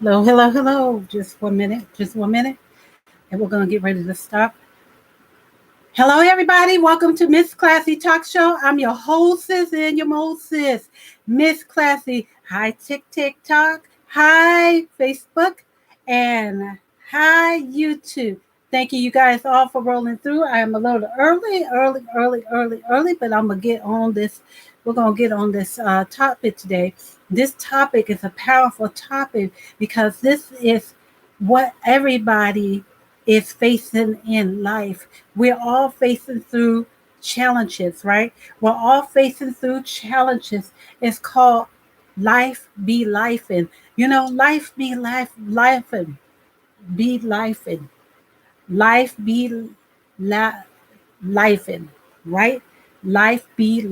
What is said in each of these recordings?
Hello, hello, hello. Just 1 minute, just 1 minute, and we're going to get ready to start. Hello, everybody. Welcome to Miss Classy Talk Show. I'm your hostess and your mostess, Miss Classy. Hi, TikTok. Hi, Facebook. And hi, YouTube. Thank you guys all for rolling through. I am a little early, but I'm going to get on this. We're going to get on this topic today. This topic is a powerful topic because this is what everybody is facing in life. We're all facing through challenges, right? We're all facing through challenges. It's called life be lifing. Life be lifing. Be lifing. Life be lifing, right? Life be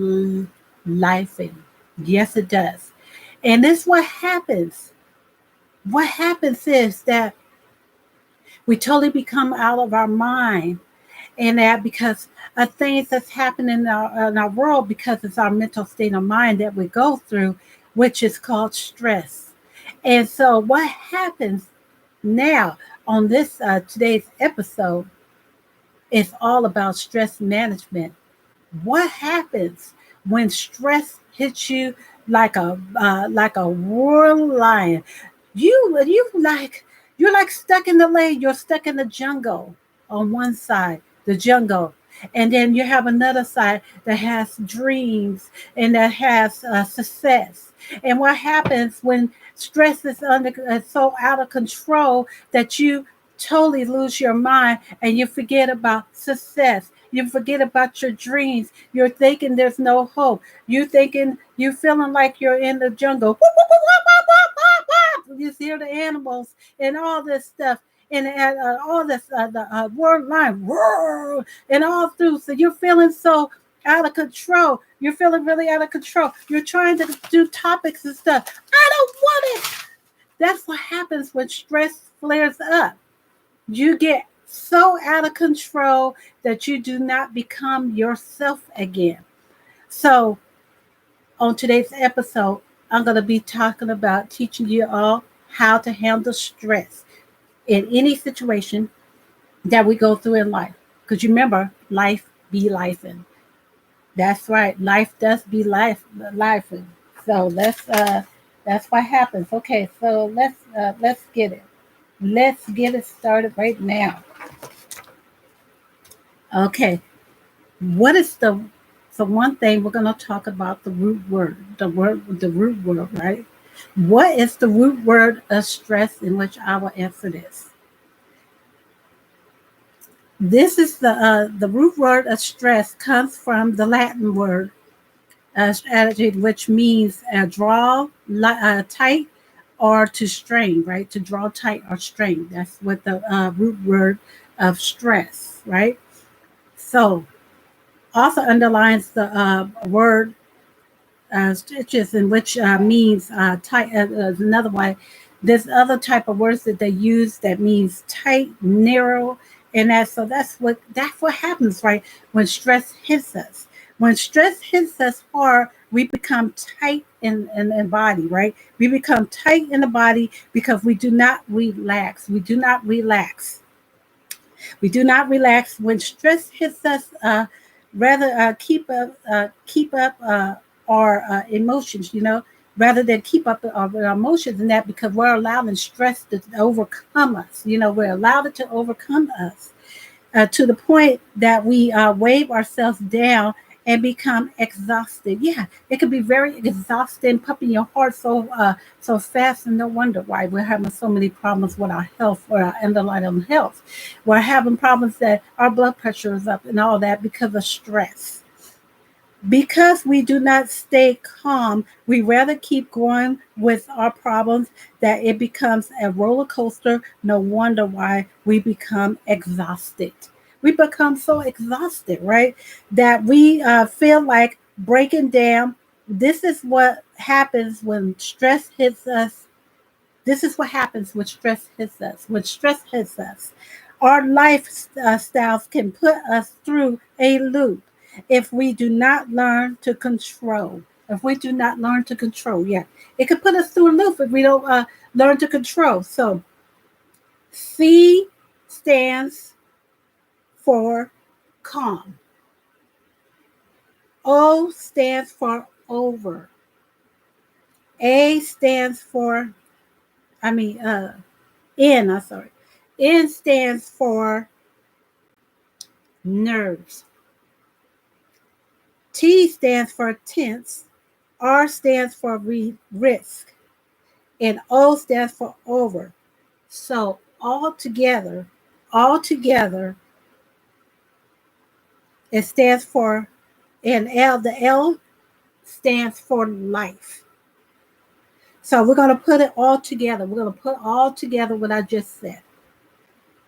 lifing. Yes, it does. And this what happens. What happens is that we totally become out of our mind, and that because of things that's happening in our world, because it's our mental state of mind that we go through, which is called stress. And so what happens now on this today's episode is all about stress management. What happens when stress hits you like a roaring lion? You're like stuck in the lane. You're stuck in the jungle on one side, the jungle, and then you have another side that has dreams and that has success. And what happens when stress is so out of control that you totally lose your mind and you forget about success. You forget about your dreams. You're thinking there's no hope. You feeling like you're in the jungle. You hear the animals and all this stuff and all this the word line and all through. So you're feeling so out of control. You're feeling really out of control. You're trying to do topics and stuff. I don't want it. That's what happens when stress flares up. You get so out of control that you do not become yourself again. So, on today's episode, I'm going to be talking about teaching you all how to handle stress in any situation that we go through in life. Because you remember, life be life. That's right, life does be life. So that's what happens. Okay, so let's get it. Let's get it started right now. Okay, what is the one thing we're going to talk about the root word, right? What is the root word of stress in which I will answer this? This is the root word of stress comes from the Latin word strategy, which means draw tight or to strain, right? To draw tight or strain. That's what the root word of stress, right? So also underlines the word stitches, in which means tight. Another way, there's other type of words that they use that means tight, narrow, and that's what happens, right? When stress hits us. When stress hits us hard, we become tight in body, right? We become tight in the body because we do not relax. We do not relax. We do not relax when stress hits us. Rather keep up our emotions, rather than keep up our emotions and that, because we're allowing stress to overcome us. We're allowed it to overcome us to the point that we wave ourselves down and become exhausted. Yeah, it could be very exhausting, pumping your heart so fast, and no wonder why we're having so many problems with our health or our underlying health. We're having problems that our blood pressure is up and all that because of stress. Because we do not stay calm, we rather keep going with our problems that it becomes a roller coaster. No wonder why we become exhausted. We become so exhausted, right? That we feel like breaking down. This is what happens when stress hits us. This is what happens when stress hits us. When stress hits us, our lifestyles can put us through a loop if we do not learn to control. if we do not learn to control. Yeah, it could put us through a loop if we don't learn to control. So C stands for calm. O stands for over. A stands for, I mean, N, I'm sorry. N stands for nerves. T stands for tense. R stands for risk. And O stands for over. So all together, it stands for, and the L stands for life. So we're going to put it all together. We're going to put all together what I just said.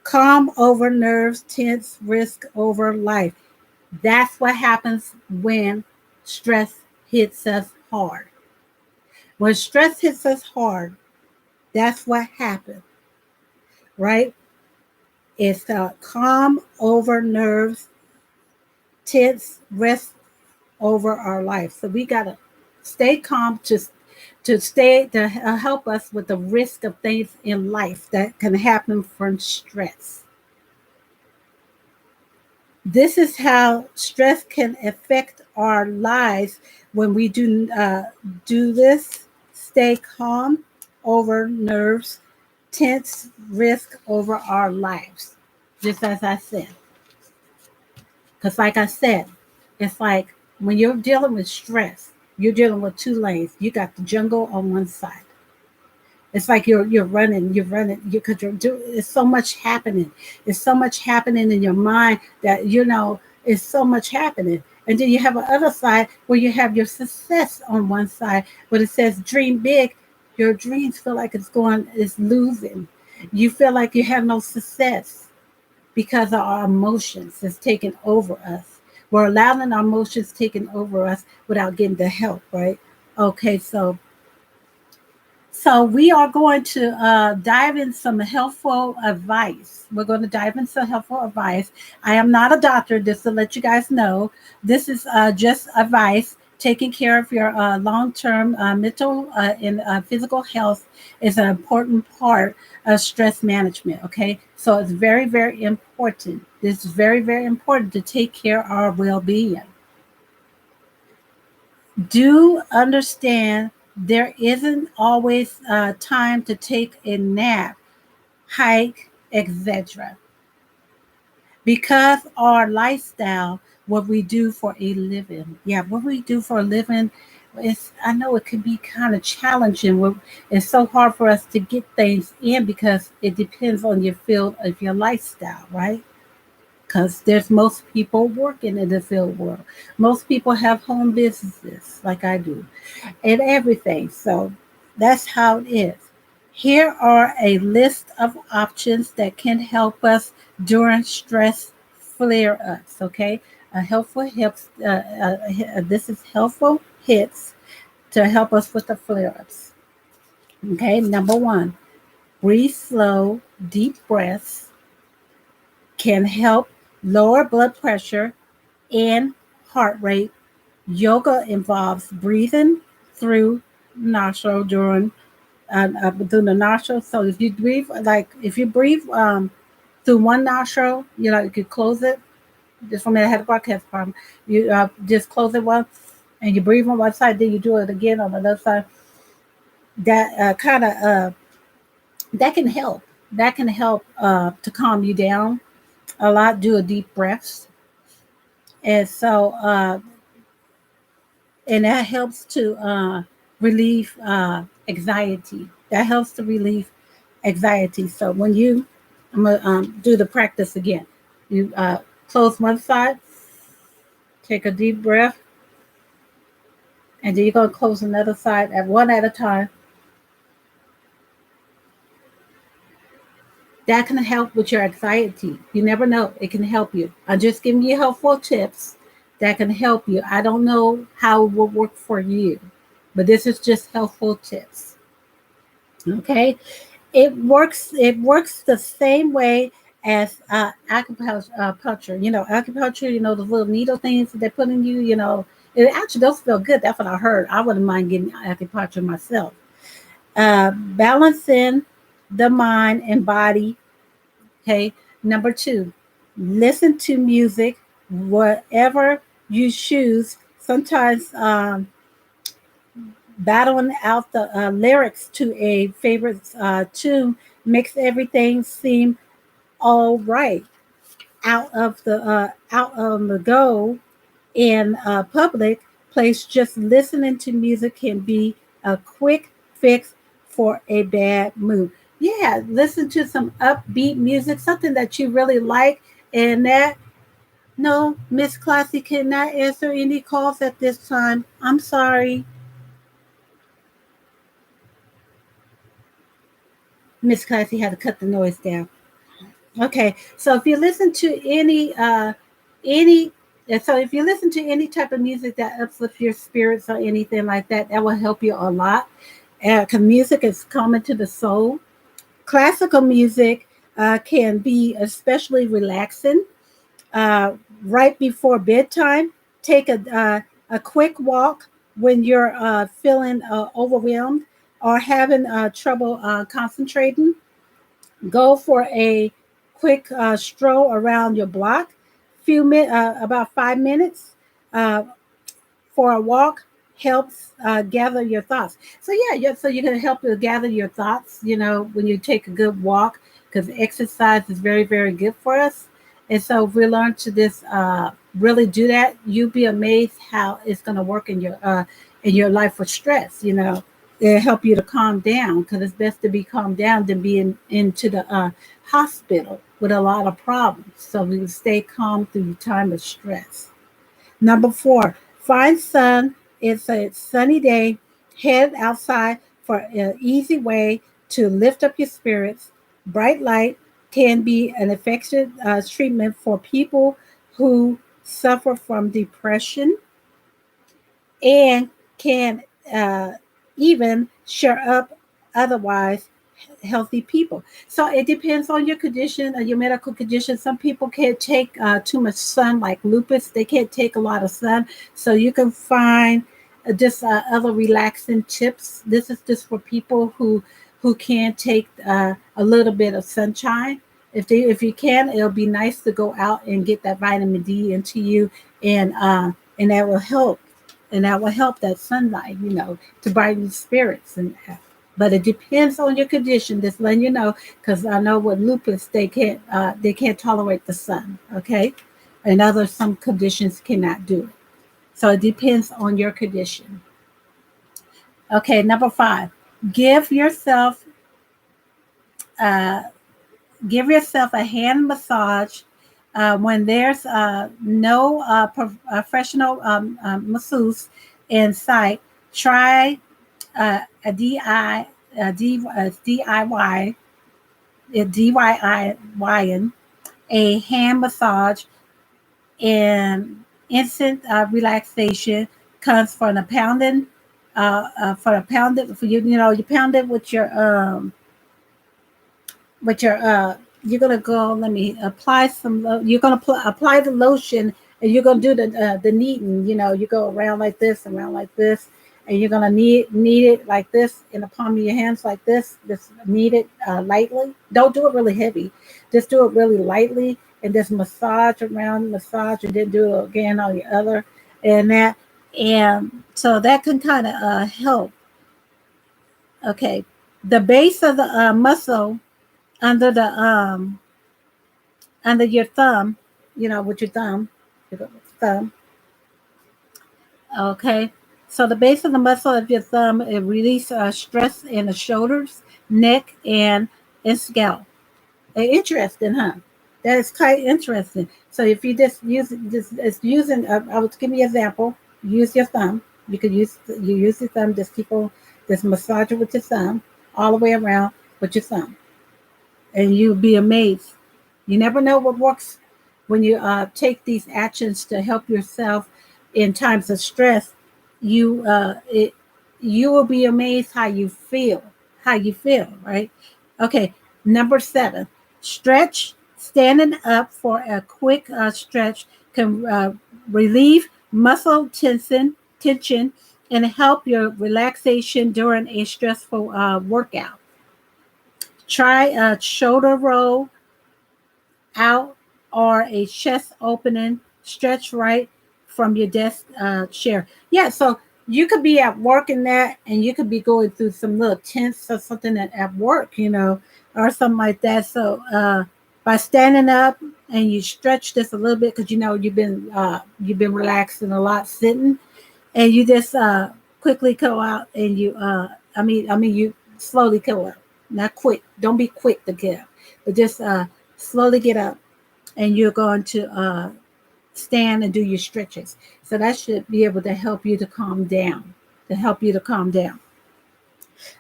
Calm over nerves, tense, risk over life. That's what happens when stress hits us hard. When stress hits us hard, that's what happens, right? It's calm over nerves, tense, risk over our life. So we got to stay calm to help us with the risk of things in life that can happen from stress. This is how stress can affect our lives when we do this. Stay calm over nerves, tense risk over our lives, just as I said. Because, like I said, it's like when you're dealing with stress, you're dealing with two lanes. You got the jungle on one side. It's like you're running, because you're doing. It's so much happening. It's so much happening in your mind that it's so much happening. And then you have a other side where you have your success on one side, where it says dream big. Your dreams feel like it's losing. You feel like you have no success because of our emotions is taking over us. We're allowing our emotions taking over us without getting the help, right? Okay, so we are going to dive in some helpful advice. We're going to dive in some helpful advice. I am not a doctor, just to let you guys know. This is just advice. Taking care of your long-term mental and physical health is an important part of stress management. Okay, so it's very, very important. This is very, very important to take care of our well-being. Do understand there isn't always time to take a nap, hike, etc. Because our lifestyle, what we do for a living, what we do for a living, I know it can be kind of challenging. It's so hard for us to get things in because it depends on your field of your lifestyle, right? Because there's most people working in the field world. Most people have home businesses like I do and everything. So that's how it is. Here are a list of options that can help us during stress flare ups. Okay, a helpful hips. This is helpful hits to help us with the flare ups. Okay, number one, breathe slow, deep breaths can help lower blood pressure and heart rate. Yoga involves breathing through nostril through the nostril. So if you breathe through one nostril, you could close it. Just for me, I had a broadcast problem. You just close it once, and you breathe on one side. Then you do it again on the other side. That kind of that can help. That can help to calm you down a lot. Do a deep breaths, and that helps to relieve anxiety. That helps to relieve anxiety. So I'm gonna do the practice again. You close one side, take a deep breath, and then you're gonna close another side at one at a time. That can help with your anxiety. You never know; it can help you. I'm just giving you helpful tips that can help you. I don't know how it will work for you, but this is just helpful tips. Okay, it works the same way as acupuncture. Acupuncture. The little needle things that they put in you. Actually, those feel good. That's what I heard. I wouldn't mind getting acupuncture myself. Balancing the mind and body. Okay. Number two, listen to music, whatever you choose. Sometimes battling out the lyrics to a favorite tune makes everything seem all right. Out on the go in a public place, just listening to music can be a quick fix for a bad mood. Yeah, listen to some upbeat music, something that you really like, and that. No, Miss Classy cannot answer any calls at this time. I'm sorry. Miss Classy had to cut the noise down. Okay, so if you listen to any so if you listen to any type of music that uplifts your spirits or anything like that, that will help you a lot. Because music is common to the soul. Classical music can be especially relaxing. Uh, right before bedtime, take a quick walk when you're feeling overwhelmed or having trouble concentrating. Go for a quick stroll around your block, about 5 minutes uh, for a walk helps gather your thoughts. So yeah, so you can help to gather your thoughts. When you take a good walk, because exercise is very, very good for us. And so if we learn to this really do that, you'll be amazed how it's going to work in your life with stress. It'll help you to calm down, because it's best to be calmed down than being into the hospital with a lot of problems. So we can stay calm through the time of stress. Number four, find sun. It's a sunny day. Head outside for an easy way to lift up your spirits. Bright light can be an effective treatment for people who suffer from depression and can even cheer up otherwise healthy people. So it depends on your condition, your medical condition. Some people can't take too much sun, like lupus. They can't take a lot of sun. So you can find just other relaxing tips. This is just for people who can take a little bit of sunshine. If you can, it'll be nice to go out and get that vitamin D into you, and that will help. And that will help that sunlight, to brighten your spirits and that. But it depends on your condition. Just letting you know, because I know with lupus they can't tolerate the sun. Okay, and other some conditions cannot do it. So it depends on your condition. Okay, number five, give yourself uh, give yourself a hand massage when there's no professional masseuse in sight. Try a DI, DIY, DIY, a hand massage and instant relaxation comes from a pounding, for a pounded, for you pound it with your you're gonna go. Let me apply some. You're gonna apply the lotion, and you're gonna do the kneading. You go around like this, and you're gonna knead it like this in the palm of your hands, like this. Just knead it lightly. Don't do it really heavy. Just do it really lightly, and just massage, and then do it again on the other, and that, and so that can kind of help. Okay, the base of the muscle under the under your thumb, with your thumb. Okay. So the base of the muscle of your thumb, it releases stress in the shoulders, neck, and scalp. Interesting, huh? That is quite interesting. So if you just use just it's using, I would give me an example. Use your thumb. You use your thumb. Just keep on just massage it with your thumb all the way around with your thumb, and you'll be amazed. You never know what works when you take these actions to help yourself in times of stress. You you will be amazed how you feel. How you feel, right? Okay. Number seven, stretch. Standing up for a quick stretch can relieve muscle tension, and help your relaxation during a stressful workout. Try a shoulder roll out or a chest opening stretch right from your desk chair. Yeah, so you could be at work in that, and you could be going through some little tense or something at work, or something like that. So by standing up and you stretch this a little bit, because you've been relaxing a lot sitting, and you just quickly go out and you slowly go up, not quick. Don't be quick to get up, but just slowly get up, and you're going to stand and do your stretches. So that should be able to help you to calm down, to help you to calm down.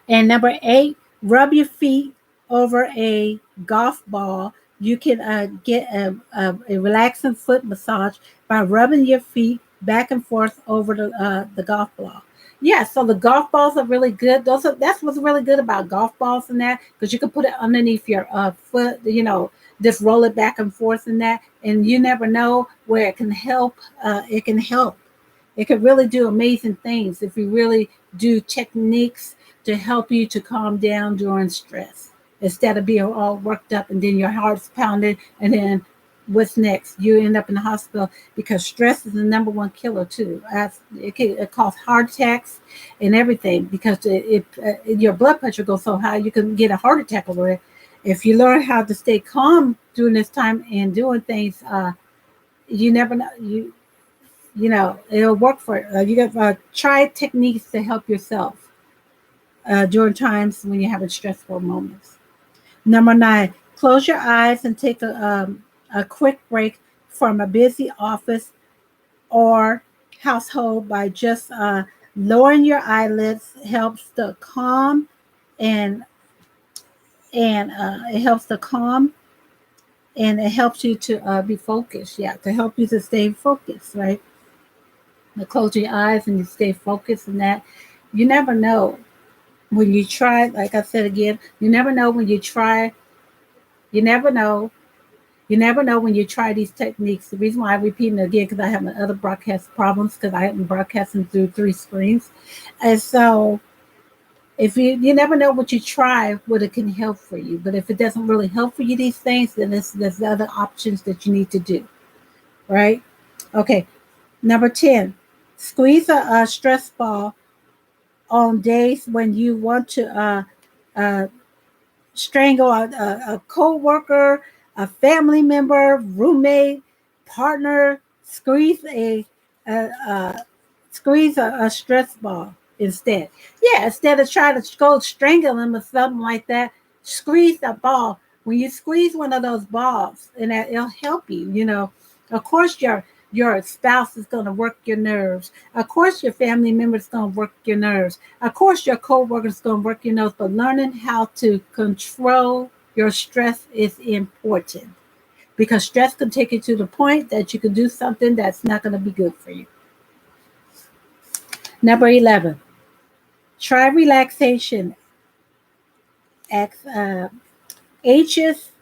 And number 8, rub your feet over a golf ball. You can get a relaxing foot massage by rubbing your feet back and forth over the golf ball. Yeah, so the golf balls are really good. That's what's really good about golf balls and that, because you can put it underneath your foot, just roll it back and forth and that, and you never know where it can help. It can help. It could really do amazing things if you really do techniques to help you to calm down during stress, instead of being all worked up and then your heart's pounding, and then what's next? You end up in the hospital, because stress is the number one killer too. It causes heart attacks and everything, because your blood pressure goes so high you can get a heart attack over it. If you learn how to stay calm during this time and doing things, you never know. It'll work for you. Got try techniques to help yourself during times when you're having stressful moments. Number 9, close your eyes and take a quick break from a busy office or household by just lowering your eyelids. Helps to calm, and it helps to calm, and it helps you to be focused. Yeah, to help you to stay focused, right? To close your eyes and you stay focused, and that you never know when you try. Like I said again, you never know when you try. You never know. You never know when you try these techniques. The reason why I repeat it again, because I have my other broadcast problems, because I have been broadcasting through 3 screens, and so if you never know what you try, what it can help for you. But if it doesn't really help for you, these things, then there's other options that you need to do. Right? Okay. Number 10, squeeze a stress ball on days when you want to uh, strangle a co-worker, a family member, roommate, partner. A, a squeeze a stress ball instead. Yeah, instead of trying to go strangle them or something like that, squeeze that ball. When you squeeze one of those balls, and it'll help you. Of course, your spouse is going to work your nerves. Of course, your family member is going to work your nerves. Of course, your coworker is going to work your nerves. But learning how to control your stress is important, because stress can take you to the point that you can do something that's not going to be good for you. Number 11, try relaxation. X, H's.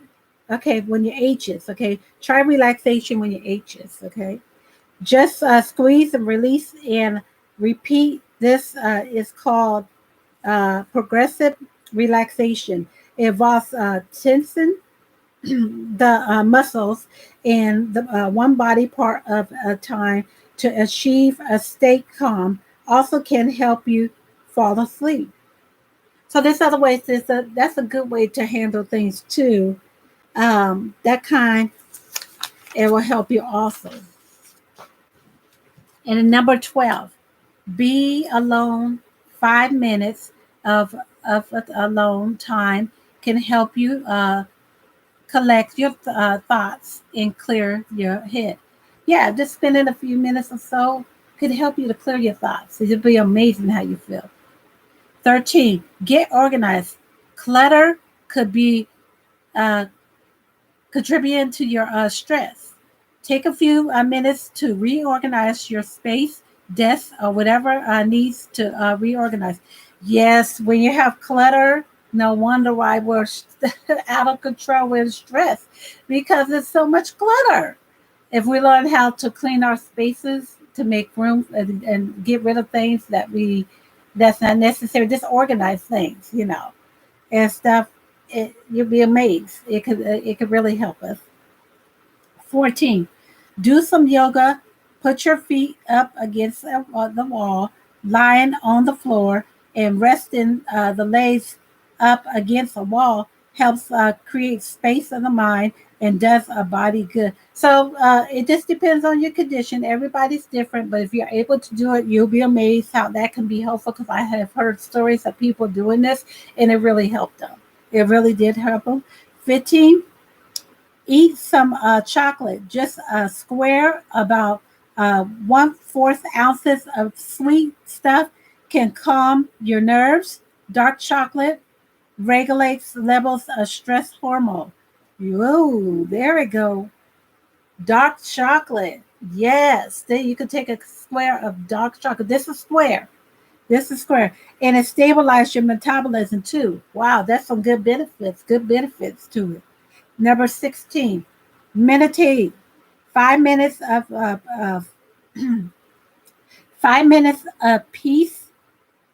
Okay, when you're H's. Okay, try relaxation when you're H's. Okay, just squeeze and release and repeat. This is called progressive relaxation. It involves tensing the muscles in the one body part of a time to achieve a state calm. Also can help you fall asleep. So there's other ways. That's a good way to handle things too. That kind, it will help you also. And then number 12, be alone. 5 minutes of alone time can help you collect your thoughts and clear your head. Yeah, just spending a few minutes or so could help you to clear your thoughts. It'll be amazing how you feel. 13, get organized. Clutter could be uh, contributing to your stress. Take a few minutes to reorganize your space, desk, or whatever needs to reorganize. Yes, when you have clutter, no wonder why we're out of control with stress, because there's so much clutter. If we learn how to clean our spaces, to make room and get rid of things that's not necessary. Just organize things, and stuff. You'll be amazed. It could really help us. 14. Do some yoga. Put your feet up against the wall, lying on the floor, and resting the legs up against the wall helps create space in the mind and does a body good. So it just depends on your condition. Everybody's different, but if you're able to do it, you'll be amazed how that can be helpful because I have heard stories of people doing this and it really helped them. It really did help them. 15, eat some chocolate, just a square, about 1/4 ounces of sweet stuff can calm your nerves. Dark chocolate regulates levels of stress hormone. Whoa, there we go. Dark chocolate. Yes, then you can take a square of dark chocolate. This is square. This is square. And it stabilizes your metabolism too. Wow, that's some good benefits. Good benefits to it. Number 16, meditate. 5 minutes of 5 minutes of peace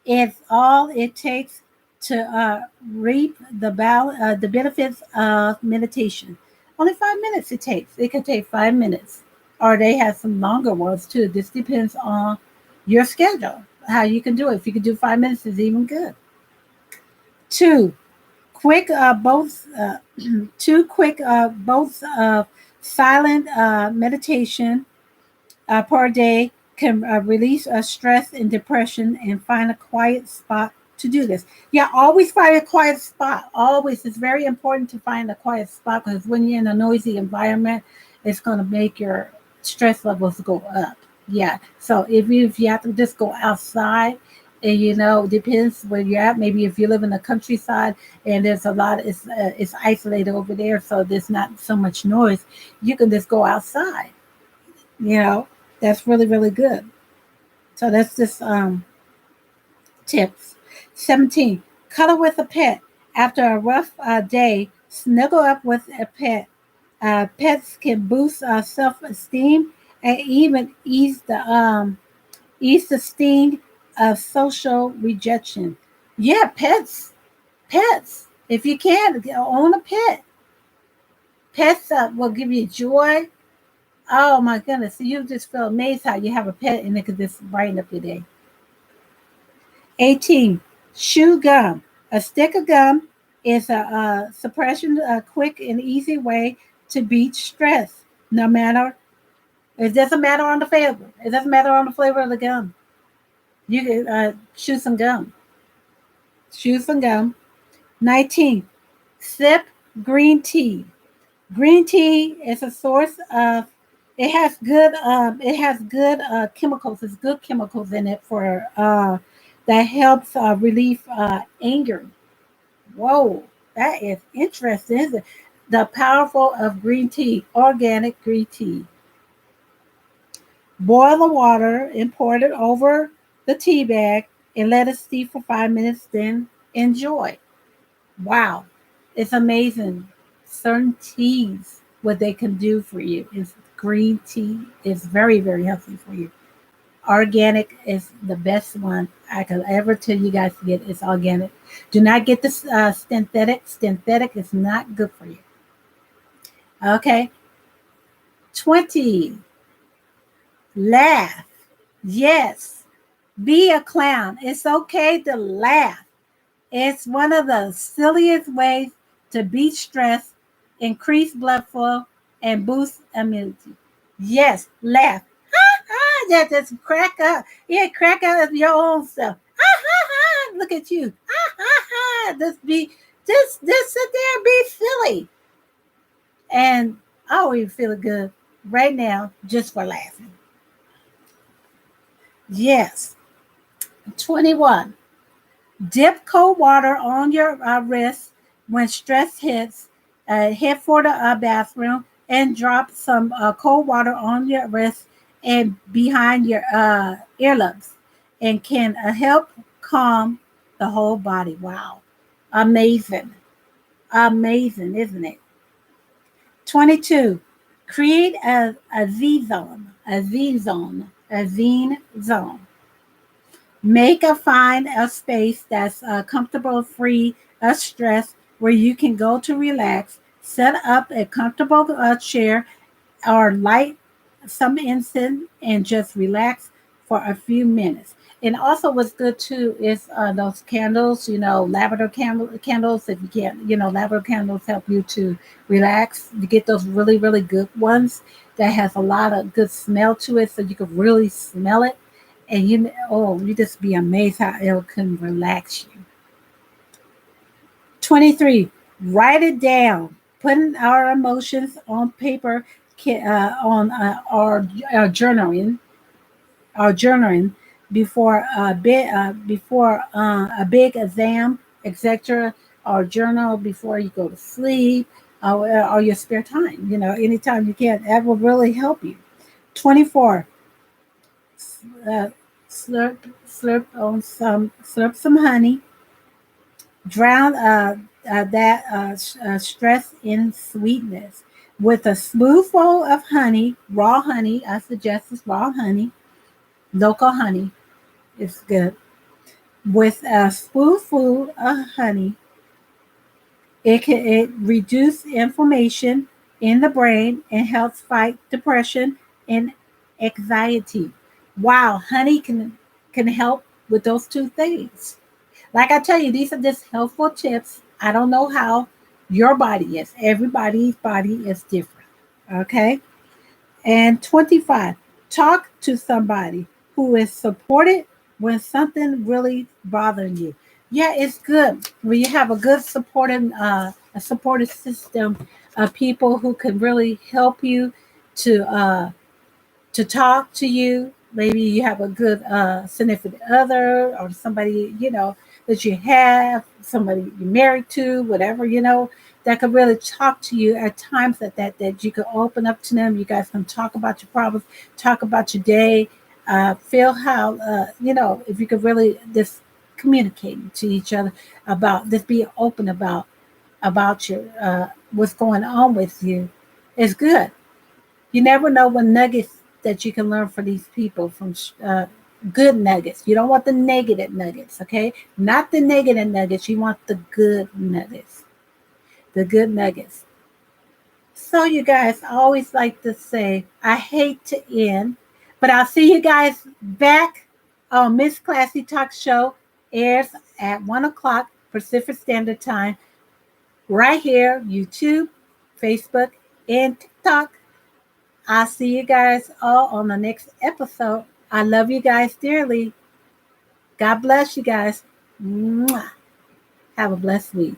is all it takes to reap the benefits of meditation. Only 5 minutes it takes. It can take 5 minutes, or they have some longer ones too. This depends on your schedule, how you can do it. If you can do 5 minutes, is even good. Two, quick both two quick both silent meditation per day can release stress and depression, and find a quiet spot to do this. Yeah, always find a quiet spot. Always, it's very important to find a quiet spot because when you're in a noisy environment, it's going to make your stress levels go up. Yeah, so if you have to just go outside, and depends where you're at. Maybe if you live in the countryside and there's a lot, it's isolated over there, so there's not so much noise. You can just go outside. You know, that's really really good. So that's just tips. 17. Cuddle with a pet. After a rough day, snuggle up with a pet. Pets can boost self-esteem and even ease the sting of social rejection. Yeah, pets. If you can, own a pet. Pets will give you joy. Oh my goodness! So you just feel amazed how you have a pet and it could just brighten up your day. 18. Chew gum. A stick of gum is a suppression, a quick and easy way to beat stress. No matter, it doesn't matter on the flavor. It doesn't matter on the flavor of the gum. You can chew some gum. Chew some gum. 19. Sip green tea. Green tea is a source of. It has good chemicals. It's good chemicals in it for that helps relieve anger. Whoa, that is interesting, isn't it? The powerful of green tea, organic green tea. Boil the water and pour it over the tea bag and let it steep for 5 minutes. Then enjoy. Wow, it's amazing. Certain teas, what they can do for you is green tea is very, very healthy for you. Organic is the best one I could ever tell you guys to get. It's organic. Do not get this synthetic. Synthetic is not good for you. Okay. 20. Laugh. Yes. Be a clown. It's okay to laugh. It's one of the silliest ways to beat stress, increase blood flow, and boost immunity. Yes, laugh. Yeah, just crack up. Yeah, crack up at your own self. Look at you. Just sit there and be silly. And I always feel good right now just for laughing. Yes. 21. Dip cold water on your wrist when stress hits. Head for the bathroom and drop some cold water on your wrist and behind your earlobes, and can help calm the whole body. Wow, amazing, amazing, isn't it? 22. Create a Z zone. A Z zone. a zen zone. Make a find a space that's comfortable, free of stress, where you can go to relax. Set up a comfortable chair or light some incense and just relax for a few minutes. And also, what's good too is those candles, lavender candles. If you can't, lavender candles help you to relax. You get those really, really good ones that has a lot of good smell to it, so you can really smell it. And you just be amazed how it can relax you. 23, write it down. Putting our emotions on paper on our journaling before a big exam, etc. Or journal before you go to sleep, or your spare time. Anytime you can, that will really help you. 24, uh, slurp some honey. Drown that stress in sweetness with a spoonful of honey, raw honey. I suggest it's raw honey, local honey. It's good. With a spoonful of honey, it reduces inflammation in the brain and helps fight depression and anxiety. Wow, honey can help with those two things. Like I tell you, these are just helpful tips. I don't know how your body is. Everybody's body is different. Okay. And 25, talk to somebody who is supported when something really bothering you. Yeah, it's good when you have a good supportive system of people who can really help you to talk to you. Maybe you have a good significant other or somebody, that you have, somebody you're married to, whatever, that could really talk to you at times that you could open up to them. You guys can talk about your problems, talk about your day, feel how, if you could really just communicate to each other about, just be open about your what's going on with you. It's good. You never know what nuggets that you can learn from these people, from good nuggets. You don't want the negative nuggets, okay? Not the negative nuggets. You want the good nuggets. The good nuggets. So, you guys, I always like to say, I hate to end, but I'll see you guys back on Miss Classy Talk Show. Airs at 1 o'clock Pacific Standard Time, right here, YouTube, Facebook, and TikTok. I'll see you guys all on the next episode. I love you guys dearly. God bless you guys. Mwah. Have a blessed week.